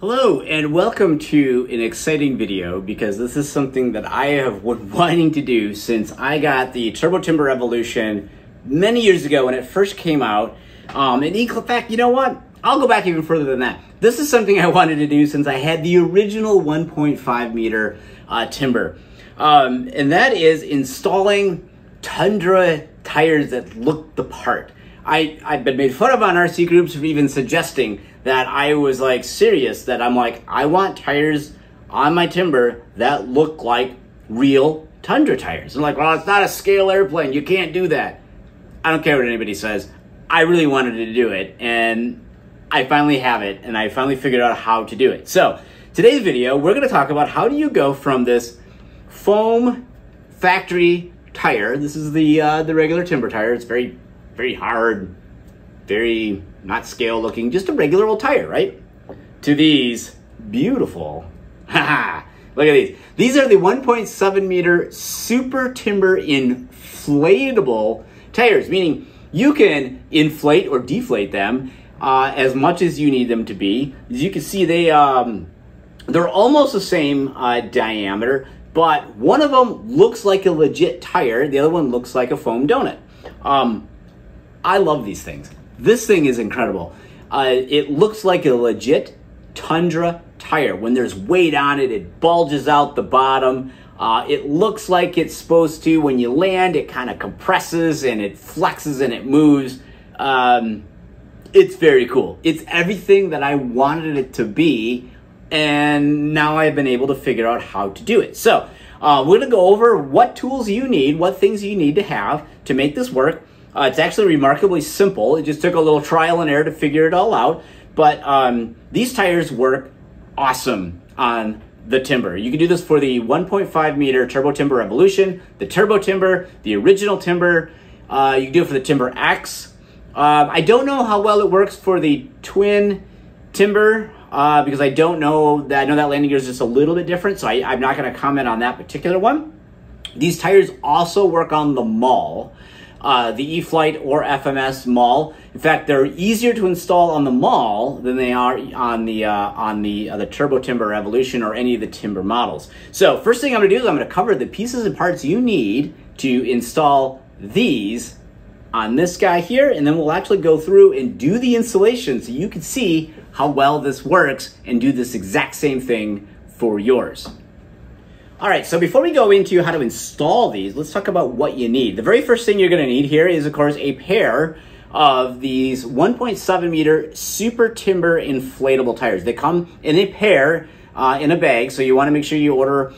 Hello and welcome to an exciting video because this is something that I have been wanting to do since I got the Turbo Timber Revolution many years ago when it first came out. And in fact, you know what? I'll go back even further than that. This is something I wanted to do since I had the original 1.5 meter timber. And that is installing Tundra tires that look the part. I've been made fun of on RC groups for even suggesting that I was like serious, that I'm like, I want tires on my timber that look like real Tundra tires. I'm like, well, it's not a scale airplane. You can't do that. I don't care what anybody says. I really wanted to do it, and I finally have it, and I finally figured out how to do it. So today's video, we're going to talk about how do you go from this foam factory tire. This is the regular timber tire. It's very hard, very not scale looking, just a regular old tire, right? To these beautiful, look at these. These are the 1.7 meter super timber inflatable tires, meaning you can inflate or deflate them as much as you need them to be. As you can see, they're almost the same diameter, but one of them looks like a legit tire. The other one looks like a foam donut. I love these things. This thing is incredible. It looks like a legit Tundra tire. When there's weight on it, it bulges out the bottom. It looks like it's supposed to. When you land, it kind of compresses and it flexes and it moves. It's very cool. It's everything that I wanted it to be, and now I've been able to figure out how to do it. So we're going to go over what tools you need, what things you need to have to make this work. It's actually remarkably simple. It just took a little trial and error to figure it all out. But these tires work awesome on the timber. You can do this for the 1.5 meter Turbo Timber Revolution, the Turbo Timber, the original timber. You can do it for the Timber X. I don't know how well it works for the twin timber because I don't know that. I know that landing gear is just a little bit different, so I'm not going to comment on that particular one. These tires also work on the maul. The E-flite or FMS maul. In fact, they're easier to install on the maul than they are on the Turbo Timber Revolution or any of the timber models. So first thing I'm going to do is I'm going to cover the pieces and parts you need to install these on this guy here, and then we'll actually go through and do the installation so you can see how well this works and do this exact same thing for yours. All right, so before we go into how to install these, let's talk about what you need. The very first thing you're going to need here is, of course, a pair of these 1.7 meter super timber inflatable tires. They come in a pair in a bag, so you want to make sure you order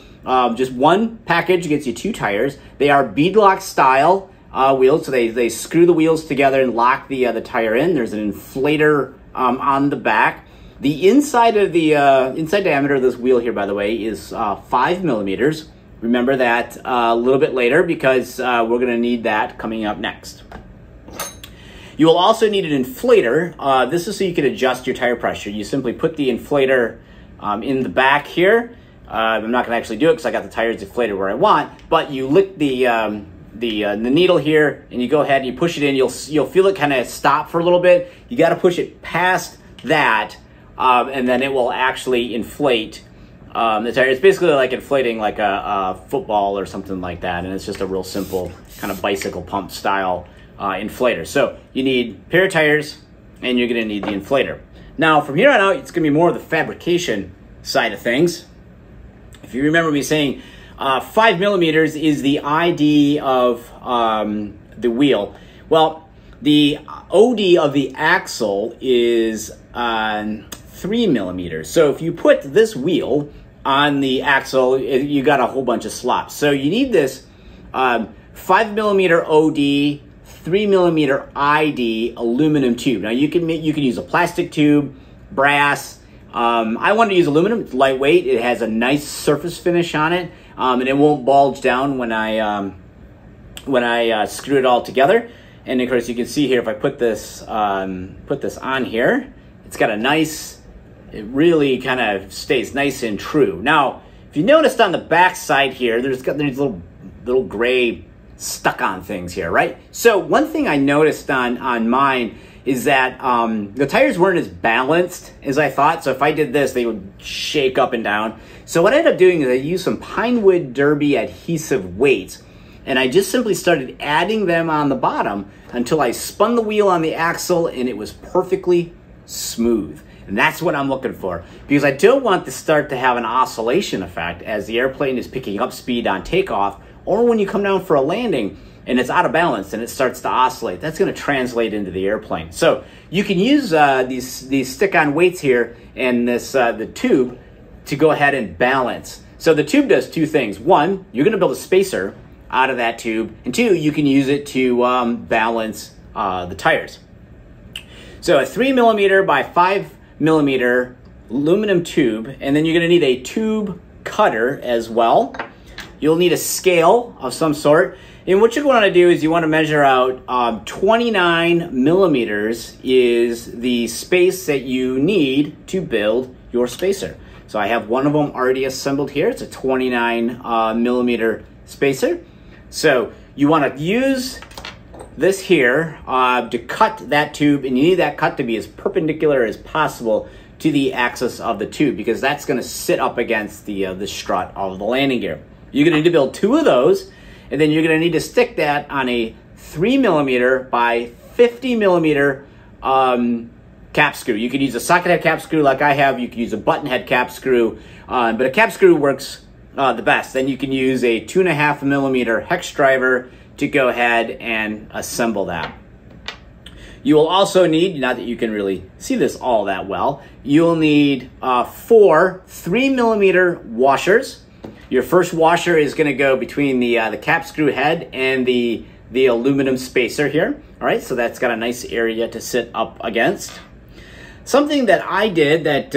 just one package. Gets you 2 tires. They are beadlock style wheels, so they screw the wheels together and lock the tire in. There's an inflator on the back. The inside of the inside diameter of this wheel here, by the way, is 5 millimeters. Remember that a little bit later because we're going to need that coming up next. You will also need an inflator. This is so you can adjust your tire pressure. You simply put the inflator in the back here. I'm not going to actually do it because I got the tires inflated where I want. But you lick the needle here, and you go ahead and you push it in. You'll feel it kind of stop for a little bit. You got to push it past that. And then it will actually inflate the tire. It's basically like inflating like a football or something like that, and it's just a real simple kind of bicycle pump style inflator. So you need a pair of tires, and you're going to need the inflator. Now from here on out, it's going to be more of the fabrication side of things. If you remember me saying 5 millimeters is the ID of the wheel. Well, the OD of the axle is 3 millimeters. So if you put this wheel on the axle, you got a whole bunch of slots. So you need this 5 millimeter OD, 3 millimeter ID aluminum tube. Now you can use a plastic tube, brass. I wanted to use aluminum. It's lightweight. It has a nice surface finish on it, and it won't bulge down when I screw it all together. And of course, you can see here if I put this on here, it's got a nice. It really kind of stays nice and true. Now, if you noticed on the back side here, there's little gray stuck on things here, right? So one thing I noticed on mine is that the tires weren't as balanced as I thought. So if I did this, they would shake up and down. So what I ended up doing is I used some Pinewood Derby adhesive weights, and I just simply started adding them on the bottom until I spun the wheel on the axle and it was perfectly smooth. And that's what I'm looking for, because I don't want the start to have an oscillation effect as the airplane is picking up speed on takeoff, or when you come down for a landing and it's out of balance and it starts to oscillate. That's going to translate into the airplane. So you can use these stick-on weights here and this the tube to go ahead and balance. So the tube does two things. One, you're going to build a spacer out of that tube, and two, you can use it to balance the tires. So a 3mm by 5mm aluminum tube, and then you're going to need a tube cutter as well. You'll need a scale of some sort. And what you want to do is you want to measure out 29 millimeters is the space that you need to build your spacer. So I have one of them already assembled here. It's a 29 millimeter spacer. So you want to use this here to cut that tube, and you need that cut to be as perpendicular as possible to the axis of the tube, because that's going to sit up against the strut of the landing gear. You're going to need to build two of those, and then you're going to need to stick that on a 3mm by 50mm cap screw. You could use a socket head cap screw like I have. You could use a button head cap screw, but a cap screw works the best. Then you can use a 2.5mm hex driver to go ahead and assemble that. You will also need, not that you can really see this all that well, you'll need 4 3mm washers. Your first washer is going to go between the cap screw head and the aluminum spacer here. All right, so that's got a nice area to sit up against. Something that I did that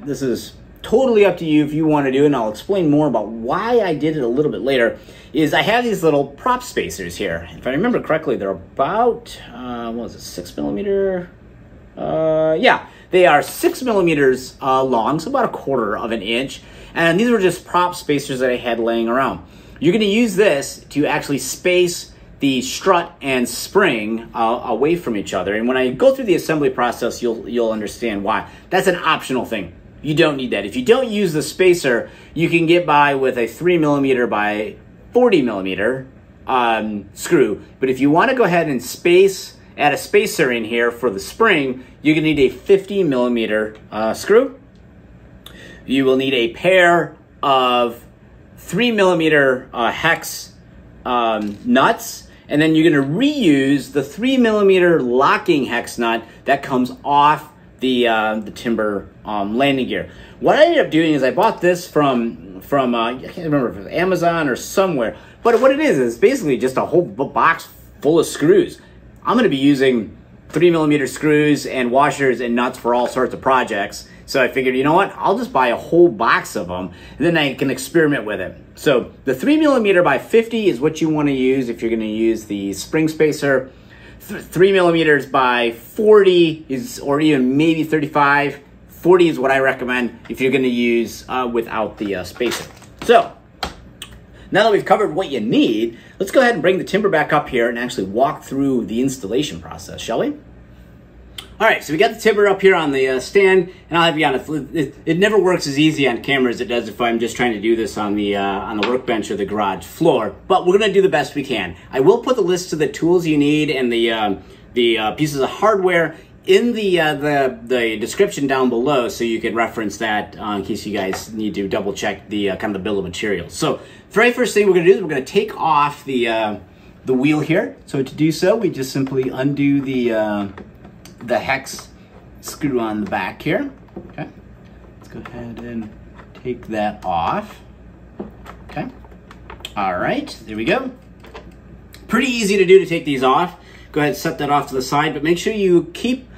this is totally up to you if you want to do, and I'll explain more about why I did it a little bit later, is I have these little prop spacers here. If I remember correctly, they're about, what was it, 6mm? Yeah, they are 6mm long, so about 1/4 of an inch. And these were just prop spacers that I had laying around. You're going to use this to actually space the strut and spring away from each other. And when I go through the assembly process, you'll understand why. That's an optional thing. You don't need that. If you don't use the spacer, you can get by with a 3mm by 40mm screw. But if you want to go ahead and add a spacer in here for the spring, you're going to need a 50mm screw. You will need a pair of 3mm hex nuts, and then you're going to reuse the 3mm locking hex nut that comes off the timber landing gear. What I ended up doing is I bought this from I can't remember if it was Amazon or somewhere, but what it is basically just a whole box full of screws. I'm going to be using 3mm screws and washers and nuts for all sorts of projects. So I figured, you know what, I'll just buy a whole box of them, and then I can experiment with it. So the 3mm by 50 is what you want to use if you're going to use the spring spacer. 3mm by 40 is, or even maybe 35. 40 is what I recommend if you're going to use without the spacer. So now that we've covered what you need, let's go ahead and bring the timber back up here and actually walk through the installation process, shall we? All right, so we got the timber up here on the stand, and I'll have you honest, it never works as easy on camera as it does if I'm just trying to do this on the workbench or the garage floor, but we're gonna do the best we can. I will put the list of the tools you need and the pieces of hardware in the description down below, so you can reference that in case you guys need to double check the kind of the bill of materials. So the very first thing we're gonna do is we're gonna take off the wheel here. So to do so, we just simply undo the hex screw on the back here. Okay, let's go ahead and take that off. Okay, all right, there we go. Pretty easy to do to take these off. Go ahead and set that off to the side, but make sure you keep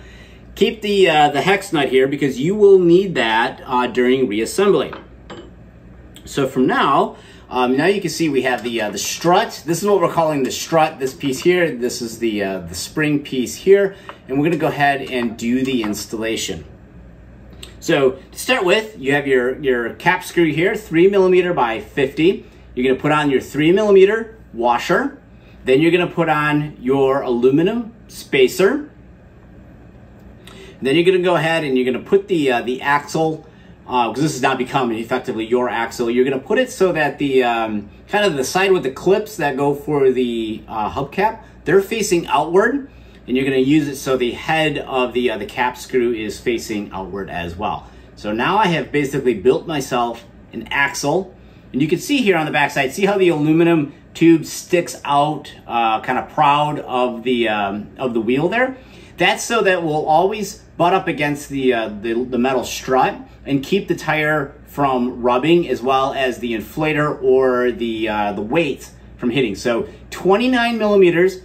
the hex nut here, because you will need that during reassembly. So from now you can see we have the strut. This is what we're calling the strut, this piece here. This is the spring piece here. And we're gonna go ahead and do the installation. So to start with, you have your cap screw here, 3mm by 50. You're gonna put on your 3mm washer. Then you're gonna put on your aluminum spacer. Then you're gonna go ahead and you're gonna put the axle, because this is now becoming effectively your axle. You're gonna put it so that the kind of the side with the clips that go for the hubcap, they're facing outward, and you're gonna use it so the head of the cap screw is facing outward as well. So now I have basically built myself an axle, and you can see here on the back side, see how the aluminum tube sticks out kind of proud of the wheel there? That's so that we'll always butt up against the metal strut and keep the tire from rubbing, as well as the inflator or the weights from hitting. So 29 millimeters,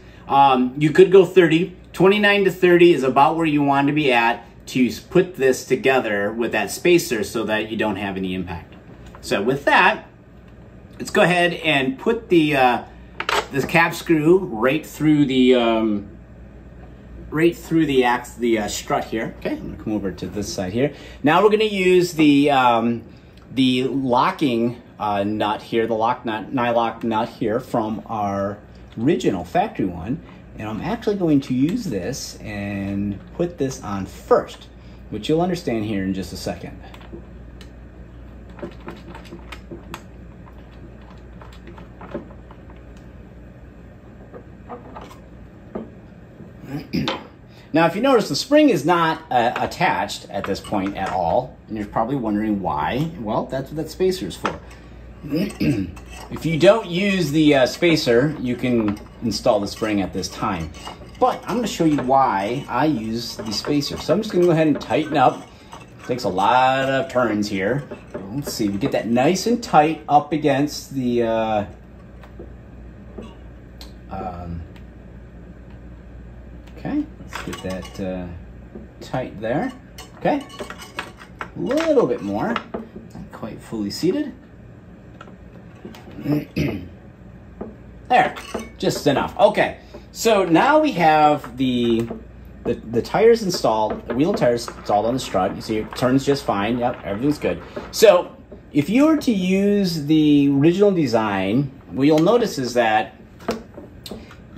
you could go 30. 29 to 30 is about where you want to be at to put this together with that spacer so that you don't have any impact. So with that, let's go ahead and put this cap screw right through the strut here. Okay, I'm gonna come over to this side here. Now we're gonna use the locking nut here, the Nylock nut here from our original factory one. And I'm actually going to use this and put this on first, which you'll understand here in just a second. Now, if you notice, the spring is not attached at this point at all, and you're probably wondering why. Well, that's what that spacer is for. If you don't use the spacer, you can install the spring at this time. But I'm going to show you why I use the spacer. So I'm just going to go ahead and tighten up. It takes a lot of turns here. Let's see, we get that nice and tight up against the okay, let's get that tight there. Okay, a little bit more, not quite fully seated. There, just enough. Okay, so now we have the tires installed, the wheel tires installed on the strut. You see it turns just fine. Yep, everything's good. So if you were to use the original design, what you'll notice is that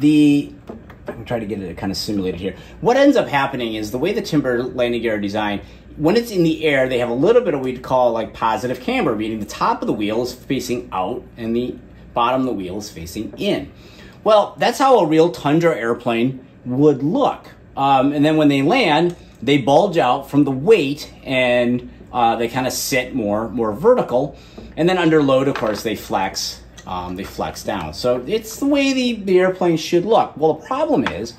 I'm trying to get it kind of simulated here. What ends up happening is the way the timber landing gear are designed, when it's in the air, they have a little bit of what we'd call like positive camber, meaning the top of the wheel is facing out and the bottom of the wheel is facing in. Well, that's how a real Tundra airplane would look. And then when they land, they bulge out from the weight and they kind of sit more vertical. And then under load, of course, they flex down. So it's the way the airplane should look. Well, the problem is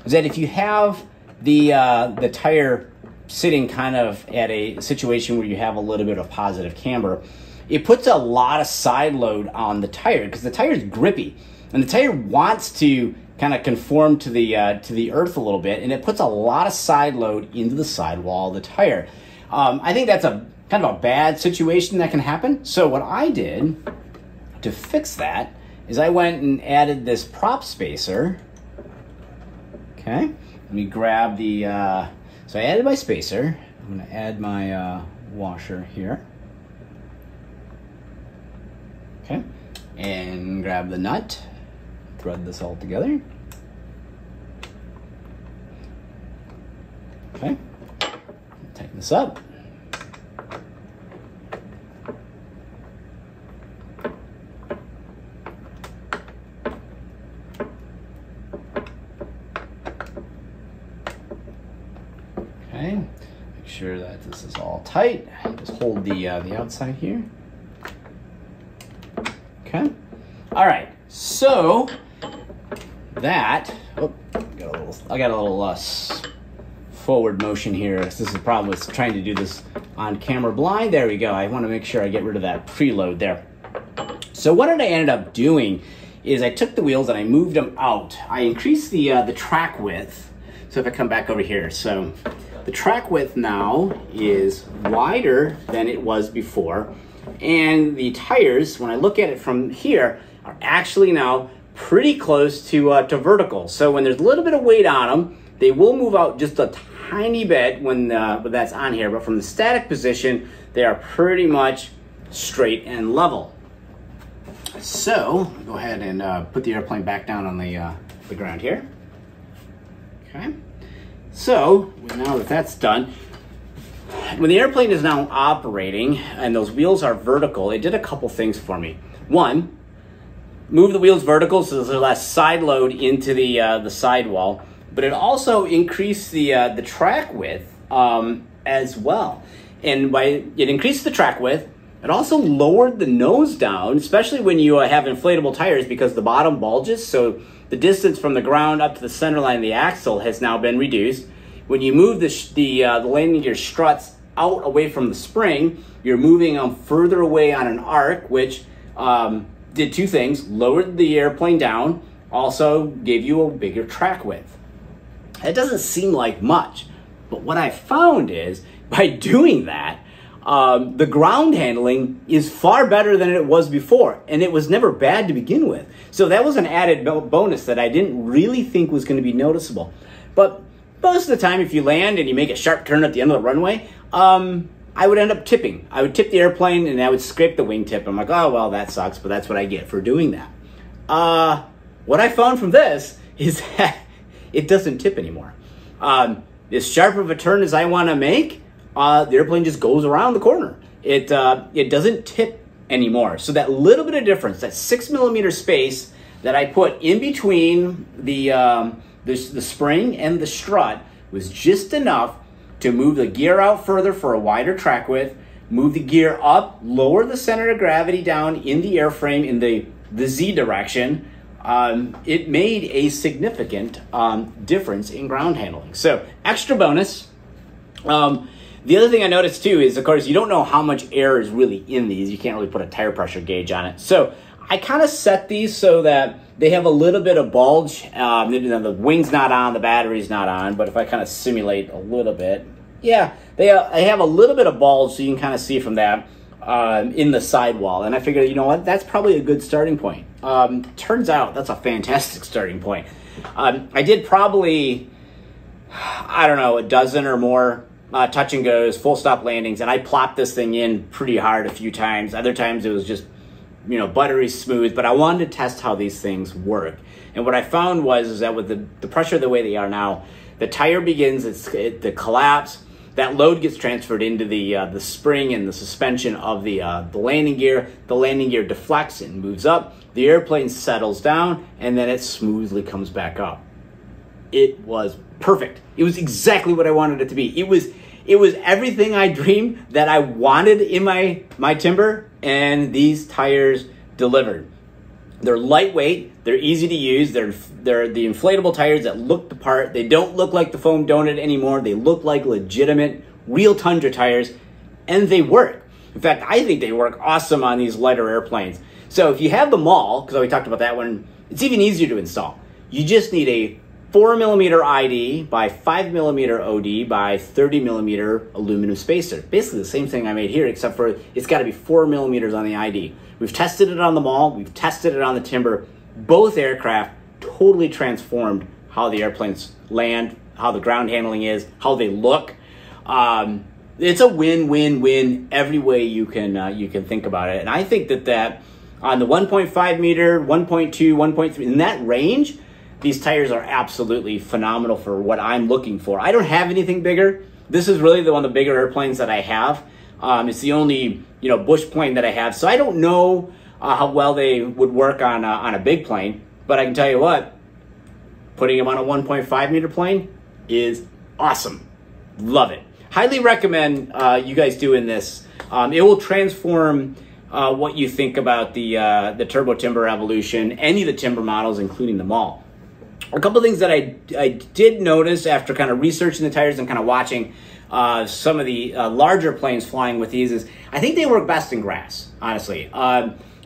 that if you have the tire sitting kind of at a situation where you have a little bit of positive camber, it puts a lot of side load on the tire because the tire is grippy and the tire wants to kind of conform to the earth a little bit, and it puts a lot of side load into the sidewall of the tire. I think that's a kind of a bad situation that can happen. So what I did to fix that is I went and added this prop spacer. Okay, let me grab the, so I added my spacer. I'm gonna add my washer here. Okay, and grab the nut, thread this all together. Okay, tighten this up. Okay, make sure that this is all tight. Just hold the outside here. Okay. All right. So that I got a little forward motion here. This is the problem with trying to do this on camera blind. There we go. I want to make sure I get rid of that preload there. So what I ended up doing is I took the wheels and I moved them out. I increased the track width. So if I come back over here, so the track width now is wider than it was before. And the tires, when I look at it from here, are actually now pretty close to vertical. So when there's a little bit of weight on them, they will move out just a tiny bit when that's on here. But from the static position, they are pretty much straight and level. So go ahead and put the airplane back down on the ground here. Okay. So now that that's done, when the airplane is now operating and those wheels are vertical, it did a couple things for me. One, move the wheels vertical so there's less side load into the sidewall, but it also increased the track width as well. And by it increased the track width, it also lowered the nose down, especially when you have inflatable tires, because the bottom bulges. So the distance from the ground up to the center line of the axle has now been reduced. When you move the landing gear struts out away from the spring, you're moving them further away on an arc, which did two things: lowered the airplane down, also gave you a bigger track width. It doesn't seem like much, but what I found is by doing that, the ground handling is far better than it was before, and it was never bad to begin with. So that was an added bonus that I didn't really think was going to be noticeable. But most of the time, if you land and you make a sharp turn at the end of the runway, I would end up tipping. I would tip the airplane and I would scrape the wingtip. I'm like, oh, well, that sucks, but that's what I get for doing that. What I found from this is that it doesn't tip anymore. As sharp of a turn as I want to make, the airplane just goes around the corner. It doesn't tip anymore. So that little bit of difference, that 6 millimeter space that I put in between the spring and the strut, was just enough to move the gear out further for a wider track width, move the gear up, lower the center of gravity down in the airframe in the Z direction. It made a significant difference in ground handling. So extra bonus. The other thing I noticed too is, of course, you don't know how much air is really in these. You can't really put a tire pressure gauge on it. So I kind of set these so that they have a little bit of bulge. The wing's not on, the battery's not on, but if I kind of simulate a little bit, yeah, they have a little bit of bulge, so you can kind of see from that in the sidewall. And I figured, you know what, that's probably a good starting point. Turns out that's a fantastic starting point. I did probably, I don't know, a dozen or more touch and goes, full stop landings, and I plopped this thing in pretty hard a few times. Other times it was just, you know, buttery smooth, but I wanted to test how these things work. And what I found was that with the pressure the way they are now, the tire begins to collapse. That load gets transferred into the spring and the suspension of the landing gear. The landing gear deflects and moves up. The airplane settles down, and then it smoothly comes back up. It was perfect. It was exactly what I wanted it to be. It was everything I dreamed that I wanted in my timber, and these tires delivered. They're lightweight, they're easy to use, they're the inflatable tires that look the part. They don't look like the foam donut anymore. They look like legitimate, real Tundra tires, and they work. In fact, I think they work awesome on these lighter airplanes. So if you have them all, because we talked about that one, it's even easier to install. You just need a 4 millimeter ID by 5 millimeter OD by 30 millimeter aluminum spacer. Basically the same thing I made here, except for it's got to be 4 millimeters on the ID. We've tested it on the Mall, we've tested it on the Timber. Both aircraft totally transformed how the airplanes land, how the ground handling is, how they look. It's a win-win-win every way you can think about it. And I think that on the 1.5 meter, 1.2, 1.3, in that range, these tires are absolutely phenomenal for what I'm looking for. I don't have anything bigger. This is really one of the bigger airplanes that I have. It's the only, you know, bush plane that I have. So I don't know how well they would work on a big plane, but I can tell you what, putting them on a 1.5 meter plane is awesome. Love it. Highly recommend you guys doing this. It will transform what you think about the Turbo Timber evolution, any of the Timber models, including the Mall. A couple things that I did notice after kind of researching the tires and kind of watching some of the larger planes flying with these is I think they work best in grass, honestly.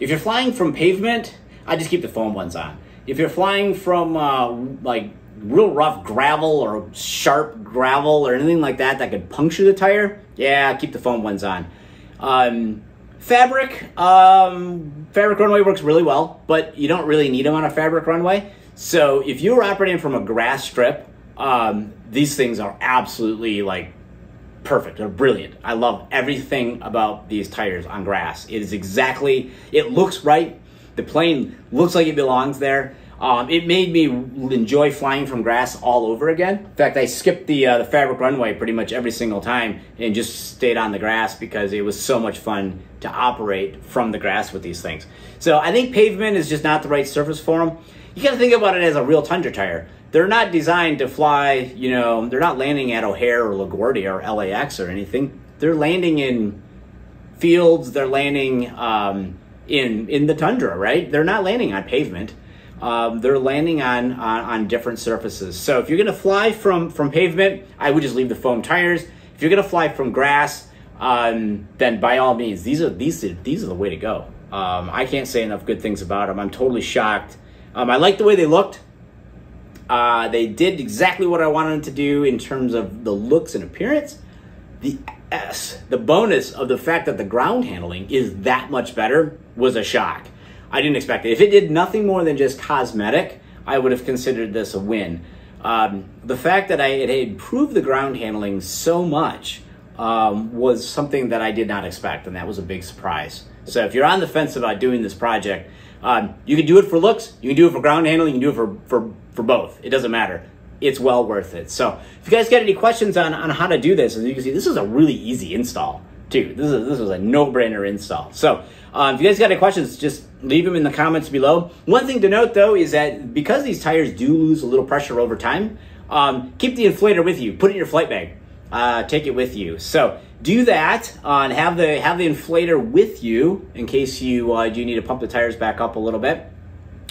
If you're flying from pavement, I just keep the foam ones on. If you're flying from like real rough gravel or sharp gravel or anything like that could puncture the tire, yeah, keep the foam ones on. Fabric runway works really well, but you don't really need them on a fabric runway. So if you're operating from a grass strip, these things are absolutely like perfect. They're brilliant. I love everything about these tires on grass. It is exactly, it looks right. The plane looks like it belongs there. It made me enjoy flying from grass all over again. In fact, I skipped the fabric runway pretty much every single time and just stayed on the grass because it was so much fun to operate from the grass with these things. So I think pavement is just not the right surface for them. You got to think about it as a real tundra tire. They're not designed to fly, you know, they're not landing at O'Hare or LaGuardia or LAX or anything. They're landing in fields, they're landing in the tundra, right? They're not landing on pavement. They're landing on different surfaces. So if you're gonna fly from pavement, I would just leave the foam tires. If you're gonna fly from grass, then by all means, these are the way to go. I can't say enough good things about them. I'm totally shocked. I like the way they looked. They did exactly what I wanted them to do in terms of the looks and appearance. The bonus of the fact that the ground handling is that much better was a shock. I didn't expect it. If it did nothing more than just cosmetic, I would have considered this a win. The fact that it had improved the ground handling so much was something that I did not expect, and that was a big surprise. So if you're on the fence about doing this project, you can do it for looks, you can do it for ground handling, you can do it for both. It doesn't matter. It's well worth it. So if you guys got any questions on how to do this, as you can see, this is a really easy install too. This was a no-brainer install. So if you guys got any questions, just leave them in the comments below. One thing to note though is that because these tires do lose a little pressure over time, keep the inflator with you. Put it in your flight bag. Take it with you. So do that and have the inflator with you in case you do need to pump the tires back up a little bit.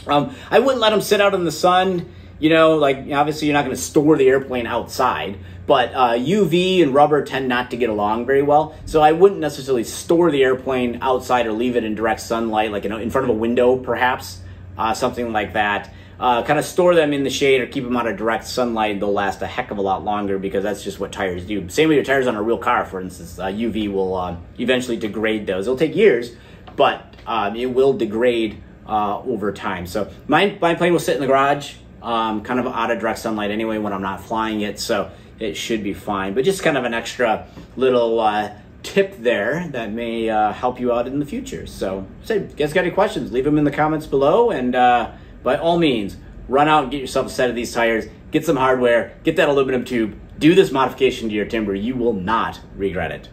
I wouldn't let them sit out in the sun. You know, like obviously you're not going to store the airplane outside, but UV and rubber tend not to get along very well. So I wouldn't necessarily store the airplane outside or leave it in direct sunlight, like in front of a window perhaps, something like that. Kind of store them in the shade or keep them out of direct sunlight. They'll last a heck of a lot longer because that's just what tires do. Same with your tires on a real car, for instance. UV will eventually degrade those. It'll take years, but it will degrade over time. So my plane will sit in the garage. Kind of out of direct sunlight anyway when I'm not flying it, so it should be fine. But just kind of an extra little tip there that may help you out in the future. So if you guys got any questions, leave them in the comments below, and by all means, run out and get yourself a set of these tires, get some hardware, get that aluminum tube, do this modification to your timber. You will not regret it.